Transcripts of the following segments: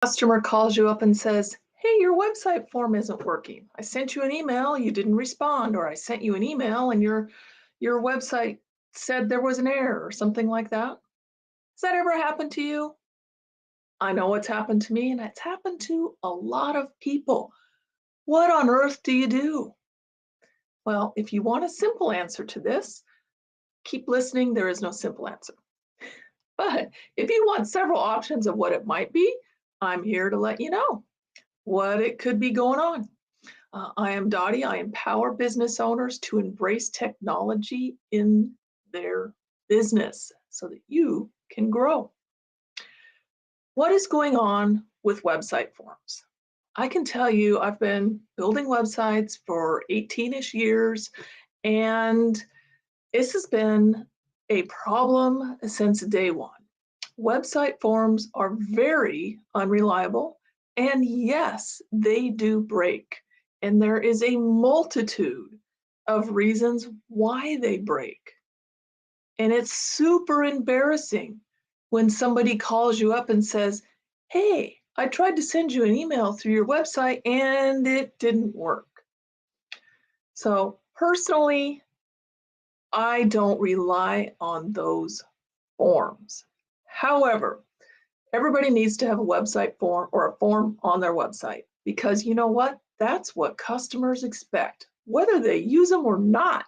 Customer calls you up and says, hey, your website form isn't working. I sent you an email, you didn't respond, or I sent you an email and your website said there was an error or something like that. Has that ever happened to you? I know it's happened to me and it's happened to a lot of people. What on earth do you do? Well, if you want a simple answer to this, keep listening. There is no simple answer. But if you want several options of what it might be, I'm here to let you know what it could be going on. I am Dottie. I empower business owners to embrace technology in their business so that you can grow. What is going on with website forms? I can tell you I've been building websites for 18-ish years, and this has been a problem since day one. Website forms are very unreliable, and yes, they do break. And there is a multitude of reasons why they break. And it's super embarrassing when somebody calls you up and says, hey, I tried to send you an email through your website and it didn't work. So personally, I don't rely on those forms. However, everybody needs to have a website form or a form on their website because you know what? That's what customers expect. Whether they use them or not,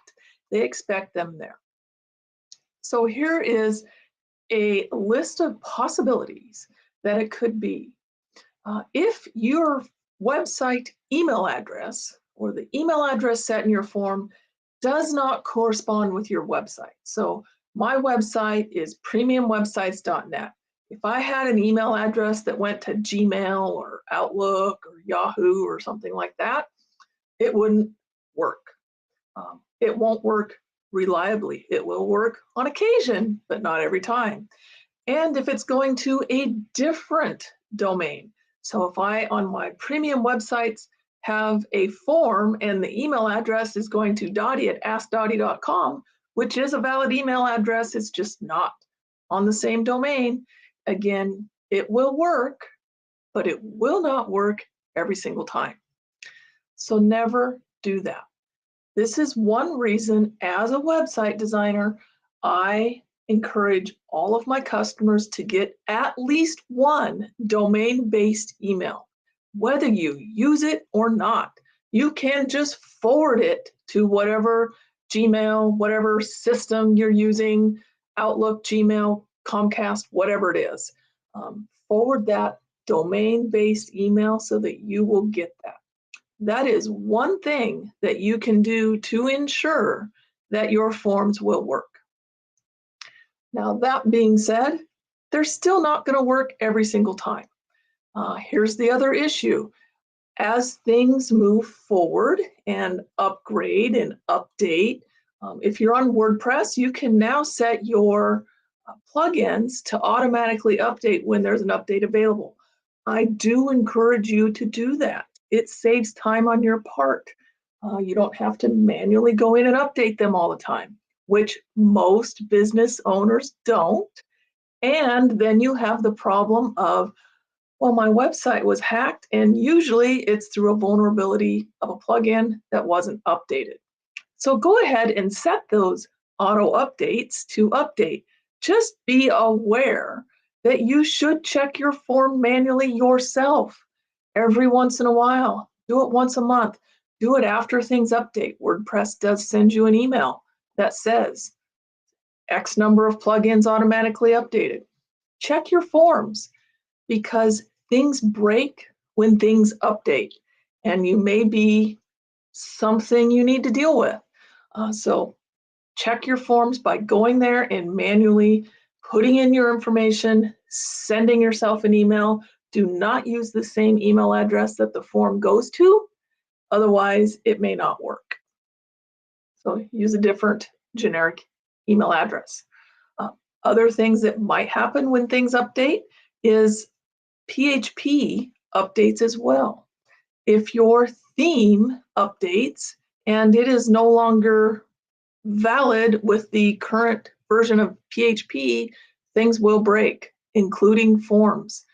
they expect them there. So here is a list of possibilities that it could be. If your website email address or the email address set in your form does not correspond with your website. So my website is premiumwebsites.net. If I had an email address that went to Gmail or Outlook or Yahoo or something like that, it wouldn't work. It won't work reliably. It will work on occasion, but not every time. And if it's going to a different domain. So if I, on my premium websites, have a form and the email address is going to Dottie@AskDottie.com, which is a valid email address, it's just not on the same domain. Again, it will work, but it will not work every single time. So never do that. This is one reason as a website designer, I encourage all of my customers to get at least one domain-based email. Whether you use it or not, you can just forward it to whatever Gmail, whatever system you're using, Outlook, Gmail, Comcast, whatever it is. Forward that domain-based email so that you will get that. That is one thing that you can do to ensure that your forms will work. Now, that being said, they're still not going to work every single time. Here's the other issue. As things move forward and upgrade and update, if you're on WordPress, you can now set your plugins to automatically update when there's an update available. I do encourage you to do that. It saves time on your part. You don't have to manually go in and update them all the time, which most business owners don't. And then you have the problem of, well, my website was hacked, and usually it's through a vulnerability of a plugin that wasn't updated. So go ahead and set those auto updates to update. Just be aware that you should check your form manually yourself every once in a while. Do it once a month. Do it after things update. WordPress does send you an email that says X number of plugins automatically updated. Check your forms because things break when things update, and you may be something you need to deal with. So check your forms by going there and manually putting in your information, sending yourself an email. Do not use the same email address that the form goes to, otherwise it may not work. So use a different generic email address. Other things that might happen when things update is PHP updates as well. If your theme updates and it is no longer valid with the current version of PHP, things will break, including forms.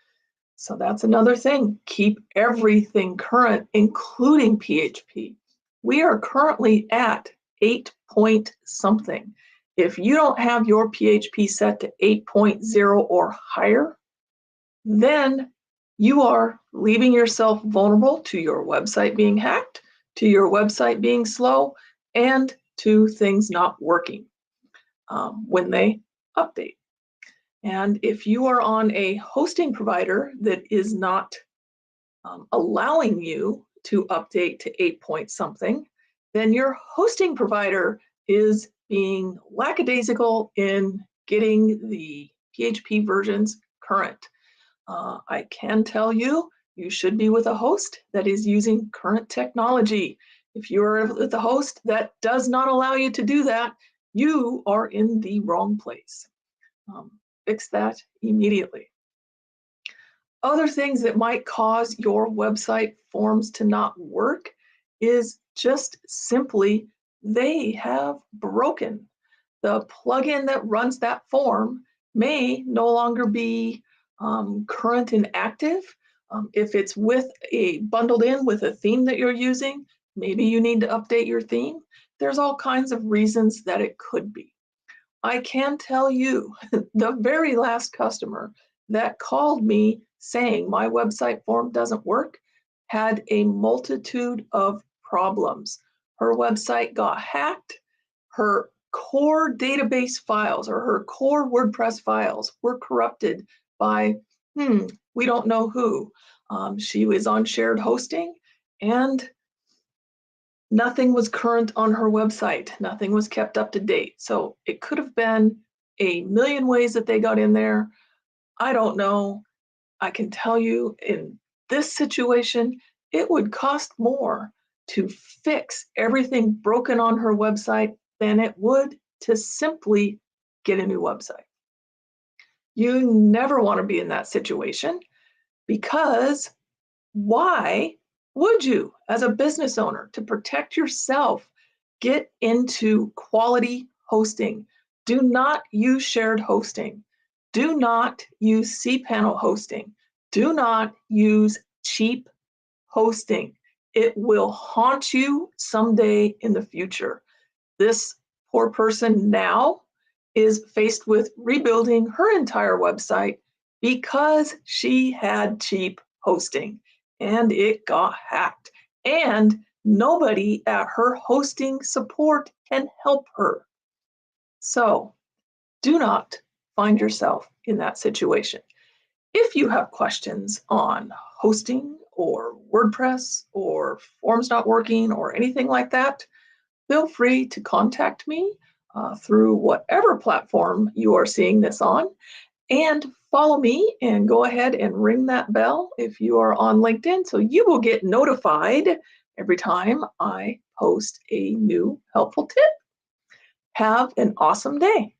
So that's another thing. Keep everything current, including PHP. We are currently at 8 point something. If you don't have your PHP set to 8.0 or higher, then you are leaving yourself vulnerable to your website being hacked, to your website being slow, and to things not working when they update. And if you are on a hosting provider that is not allowing you to update to 8 point something, then your hosting provider is being lackadaisical in getting the PHP versions current. I can tell you, you should be with a host that is using current technology. If you're with a host that does not allow you to do that, you are in the wrong place. Fix that immediately. Other things that might cause your website forms to not work is just simply they have broken. The plugin that runs that form may no longer be current and active. If it's bundled in with a theme that you're using, maybe you need to update your theme. There's all kinds of reasons that it could be. I can tell you, the very last customer that called me saying my website form doesn't work had a multitude of problems. Her website got hacked. Her core database files or her core WordPress files were corrupted by, we don't know who. She was on shared hosting and nothing was current on her website. Nothing was kept up to date. So it could have been a million ways that they got in there. I don't know. I can tell you in this situation, it would cost more to fix everything broken on her website than it would to simply get a new website. You never want to be in that situation because why would you, as a business owner, to protect yourself, get into quality hosting? Do not use shared hosting. Do not use cPanel hosting. Do not use cheap hosting. It will haunt you someday in the future. This poor person now is faced with rebuilding her entire website because she had cheap hosting and it got hacked. And nobody at her hosting support can help her. So do not find yourself in that situation. If you have questions on hosting or WordPress or forms not working or anything like that, feel free to contact me through whatever platform you are seeing this on, and follow me and go ahead and ring that bell if you are on LinkedIn so you will get notified every time I post a new helpful tip. Have an awesome day.